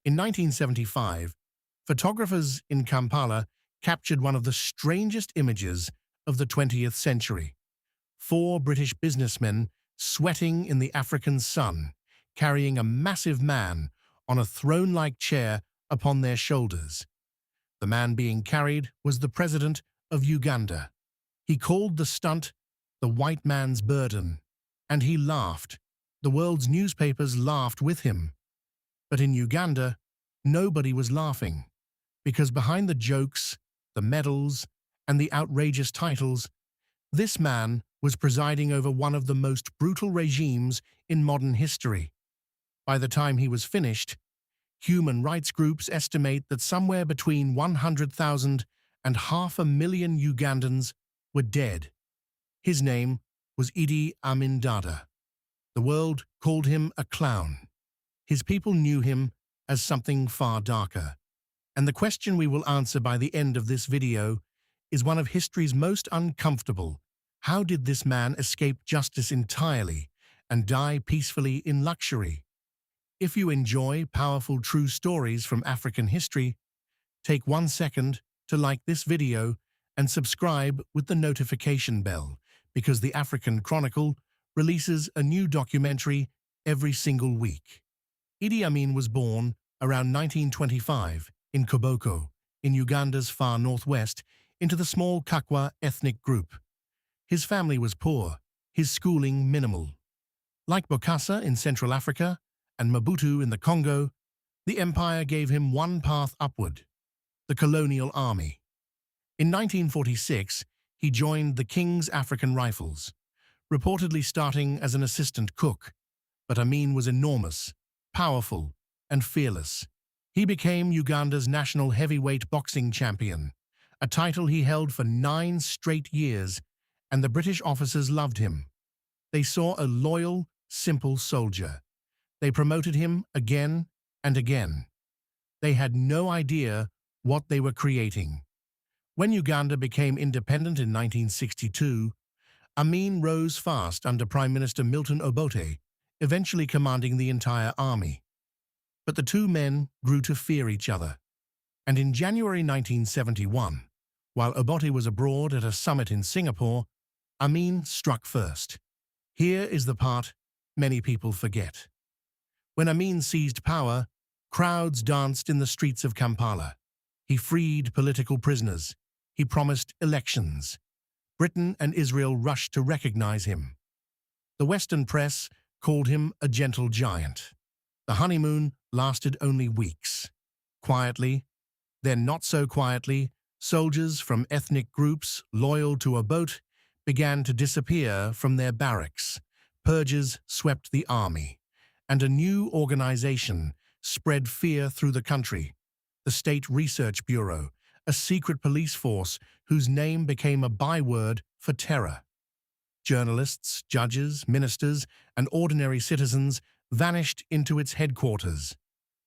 In 1975, photographers in Kampala captured one of the strangest images of the 20th century. Four British businessmen sweating in the African sun, carrying a massive man on a throne-like chair upon their shoulders. The man being carried was the president of Uganda. He called the stunt the white man's burden, and he laughed. The world's newspapers laughed with him. But in Uganda, nobody was laughing, because behind the jokes, the medals, and the outrageous titles, this man was presiding over one of the most brutal regimes in modern history. By the time he was finished, human rights groups estimate that somewhere between 100,000 and 500,000 Ugandans were dead. His name was Idi Amin. The world called him a clown. His people knew him as something far darker. And the question we will answer by the end of this video is one of history's most uncomfortable. How did this man escape justice entirely and die peacefully in luxury? If you enjoy powerful true stories from African history, take 1 second to like this video and subscribe with the notification bell, because the African Chronicle releases a new documentary every single week. Idi Amin was born around 1925 in Koboko, in Uganda's far northwest, into the small Kakwa ethnic group. His family was poor, his schooling minimal. Like Bokassa in Central Africa and Mobutu in the Congo, the empire gave him one path upward: the colonial army. In 1946, he joined the King's African Rifles, reportedly starting as an assistant cook. But Amin was enormous, powerful, and fearless. He became Uganda's national heavyweight boxing champion, a title he held for 9 straight years, and the British officers loved him. They saw a loyal, simple soldier. They promoted him again and again. They had no idea what they were creating. When Uganda became independent in 1962, Amin rose fast under Prime Minister Milton Obote, eventually commanding the entire army. But the two men grew to fear each other. And in January 1971, while Obote was abroad at a summit in Singapore, Amin struck first. Here is the part many people forget. When Amin seized power, crowds danced in the streets of Kampala. He freed political prisoners. He promised elections. Britain and Israel rushed to recognize him. The Western press called him a gentle giant. The honeymoon lasted only weeks. Quietly, then not so quietly, soldiers from ethnic groups loyal to Obote began to disappear from their barracks. Purges swept the army, and a new organization spread fear through the country: the State Research Bureau, a secret police force whose name became a byword for terror. Journalists, judges, ministers, and ordinary citizens vanished into its headquarters.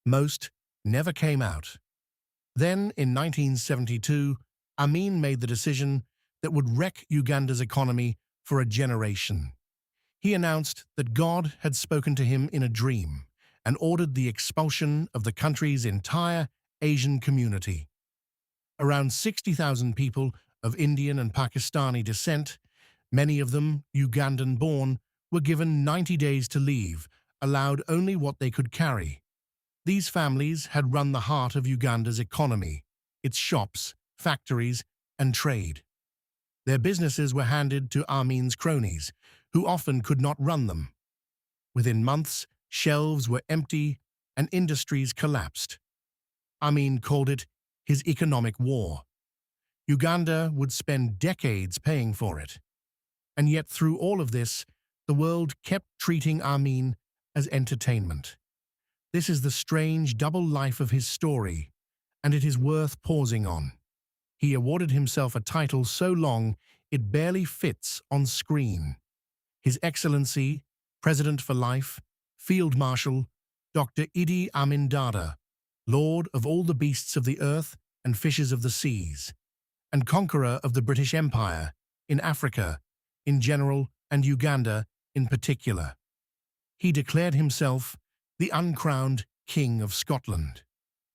Most never came out. Then, in 1972, Amin made the decision that would wreck Uganda's economy for a generation. He announced that God had spoken to him in a dream and ordered the expulsion of the country's entire Asian community. Around 60,000 people of Indian and Pakistani descent, many of them Ugandan-born, were given 90 days to leave, allowed only what they could carry. These families had run the heart of Uganda's economy, its shops, factories, and trade. Their businesses were handed to Amin's cronies, who often could not run them. Within months, shelves were empty and industries collapsed. Amin called it his economic war. Uganda would spend decades paying for it. And yet through all of this, the world kept treating Amin as entertainment. This is the strange double life of his story, and it is worth pausing on. He awarded himself a title so long it barely fits on screen. His Excellency, President for Life, Field Marshal, Dr. Idi Amin, Lord of all the beasts of the earth and fishes of the seas, and Conqueror of the British Empire, in Africa, in general, and Uganda in particular. He declared himself the uncrowned King of Scotland.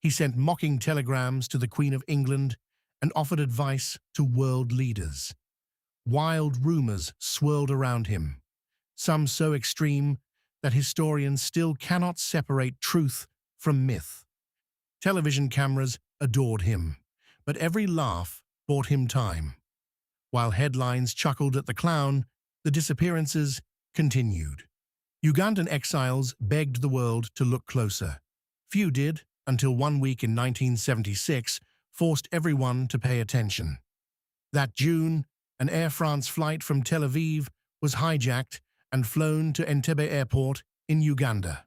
He sent mocking telegrams to the Queen of England and offered advice to world leaders. Wild rumors swirled around him, some so extreme that historians still cannot separate truth from myth. Television cameras adored him, but every laugh bought him time. While headlines chuckled at the clown, the disappearances continued. Ugandan exiles begged the world to look closer. Few did, until one week in 1976 forced everyone to pay attention. That June, an Air France flight from Tel Aviv was hijacked and flown to Entebbe airport in Uganda.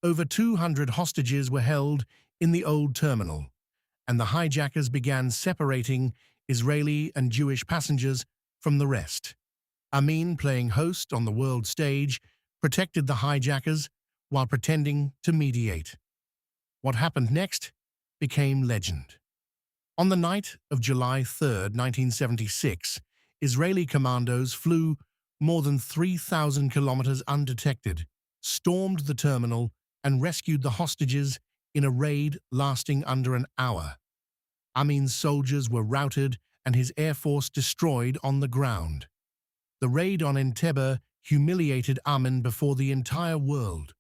Over 200 hostages were held in the old terminal, and the hijackers began separating Israeli and Jewish passengers from the rest. Amin, playing host on the world stage, protected the hijackers while pretending to mediate. What happened next became legend. On the night of July 3, 1976, Israeli commandos flew more than 3,000 kilometers undetected, stormed the terminal, and rescued the hostages in a raid lasting under an hour. Amin's soldiers were routed and his air force destroyed on the ground. The raid on Entebbe humiliated Amin before the entire world.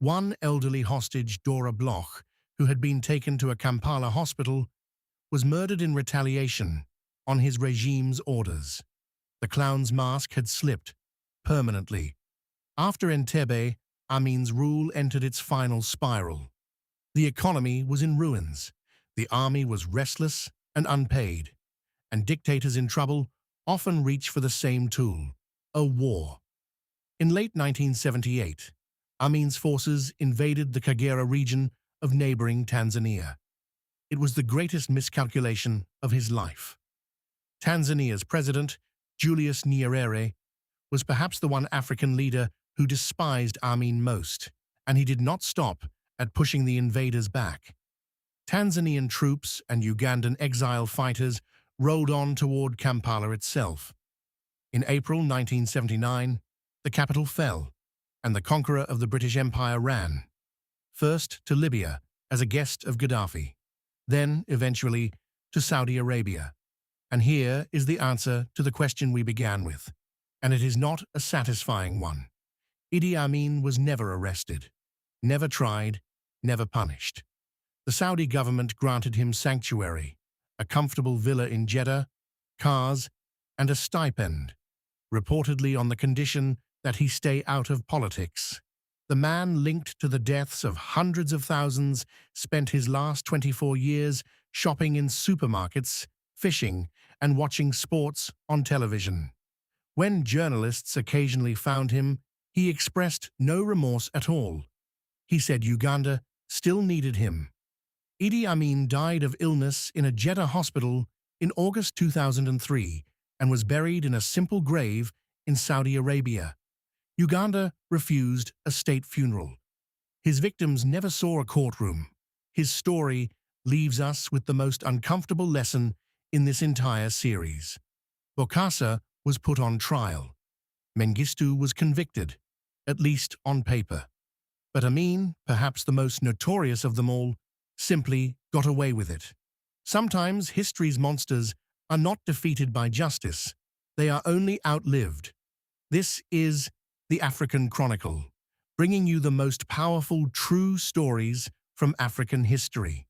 One elderly hostage, Dora Bloch, who had been taken to a Kampala hospital, was murdered in retaliation on his regime's orders. The clown's mask had slipped permanently. After Entebbe, Amin's rule entered its final spiral. The economy was in ruins, the army was restless and unpaid, and dictators in trouble often reach for the same tool, a war. In late 1978, Amin's forces invaded the Kagera region of neighboring Tanzania. It was the greatest miscalculation of his life. Tanzania's president, Julius Nyerere, was perhaps the one African leader who despised Amin most, and he did not stop at pushing the invaders back. Tanzanian troops and Ugandan exile fighters rolled on toward Kampala itself. In April 1979, the capital fell, and the conqueror of the British Empire ran, first to Libya as a guest of Gaddafi, then, eventually, to Saudi Arabia. And here is the answer to the question we began with, and it is not a satisfying one. Idi Amin was never arrested, never tried, never punished. The Saudi government granted him sanctuary, a comfortable villa in Jeddah, cars, and a stipend, reportedly on the condition that he stay out of politics. The man linked to the deaths of hundreds of thousands spent his last 24 years shopping in supermarkets, fishing, and watching sports on television. When journalists occasionally found him, he expressed no remorse at all. He said Uganda still needed him. Idi Amin died of illness in a Jeddah hospital in August 2003 and was buried in a simple grave in Saudi Arabia. Uganda refused a state funeral. His victims never saw a courtroom. His story leaves us with the most uncomfortable lesson in this entire series. Bokassa was put on trial. Mengistu was convicted, at least on paper. But Amin, perhaps the most notorious of them all, simply got away with it. Sometimes history's monsters are not defeated by justice. They are only outlived. This is the African Chronicle, bringing you the most powerful true stories from African history.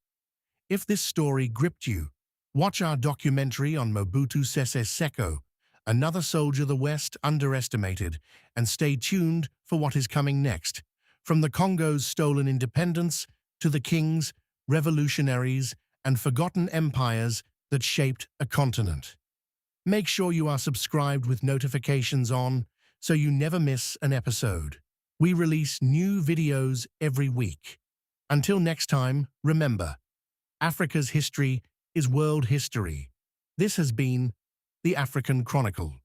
If this story gripped you, watch our documentary on Mobutu Sese Seko, another soldier the West underestimated, and stay tuned for what is coming next. From the Congo's stolen independence to the kings, revolutionaries, and forgotten empires that shaped a continent. Make sure you are subscribed with notifications on so you never miss an episode. We release new videos every week. Until next time, remember, Africa's history is world history. This has been the African Chronicle.